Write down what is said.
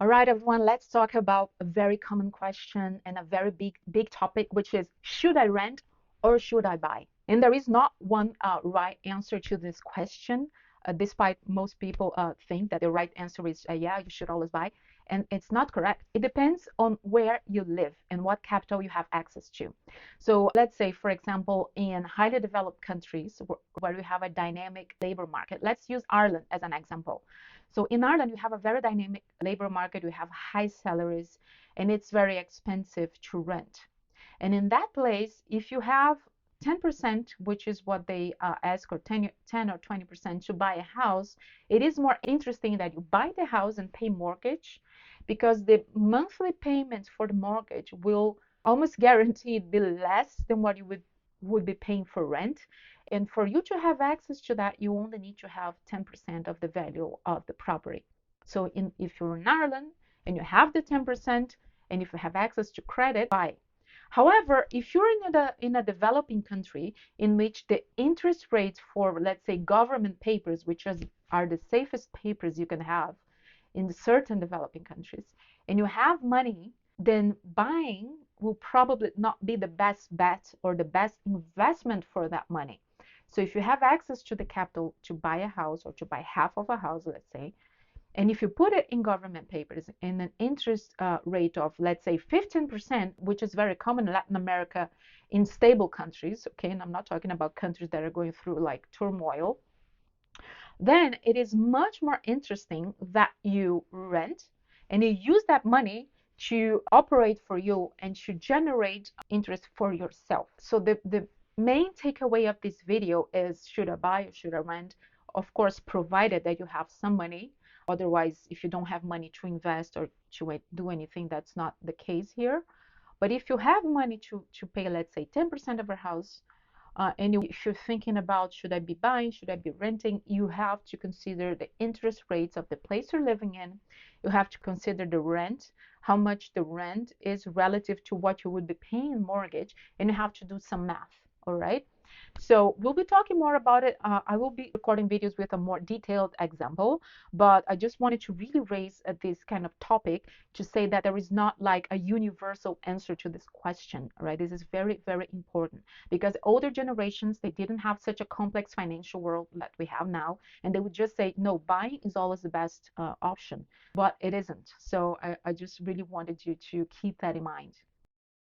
All right, everyone, let's talk about a very common question and a very big topic, which is, should I rent or should I buy? And there is not one right answer to this question, despite most people think that the right answer is, yeah, you should always buy. And it's not correct. It depends on where you live and what capital you have access to. So let's say, for example, in highly developed countries where you have a dynamic labor market, let's use Ireland as an example. So in Ireland, you have a very dynamic labor market, you have high salaries, and it's very expensive to rent. And in that place, if you have 10%, which is what they ask, or 10 or 20% to buy a house, it is more interesting that you buy the house and pay mortgage, because the monthly payments for the mortgage will almost guaranteed be less than what you would be paying for rent. And for you to have access to that, you only need to have 10% of the value of the property. So if you're in Ireland and you have the 10%, and if you have access to credit, buy. However, if you're in a developing country in which the interest rates for, let's say, government papers, which are the safest papers you can have in certain developing countries, and you have money, then buying will probably not be the best bet or the best investment for that money. So if you have access to the capital to buy a house or to buy half of a house, let's say, and if you put it in government papers in an interest rate of, let's say, 15%, which is very common in Latin America in stable countries, okay, and I'm not talking about countries that are going through like turmoil, then it is much more interesting that you rent and you use that money to operate for you and to generate interest for yourself. So the main takeaway of this video is, should I buy or should I rent? Of course, provided that you have some money. Otherwise, if you don't have money to invest or to do anything, that's not the case here. But if you have money to pay, let's say, 10% of a house, and if you're thinking about, should I be buying, should I be renting, you have to consider the interest rates of the place you're living in. You have to consider the rent, how much the rent is relative to what you would be paying in mortgage, and you have to do some math. All right. So we'll be talking more about it. I will be recording videos with a more detailed example, but I just wanted to really raise this kind of topic to say that there is not like a universal answer to this question, right? This is very, very important, because older generations, they didn't have such a complex financial world that we have now, and they would just say, no, buying is always the best option, but it isn't. So I just really wanted you to keep that in mind.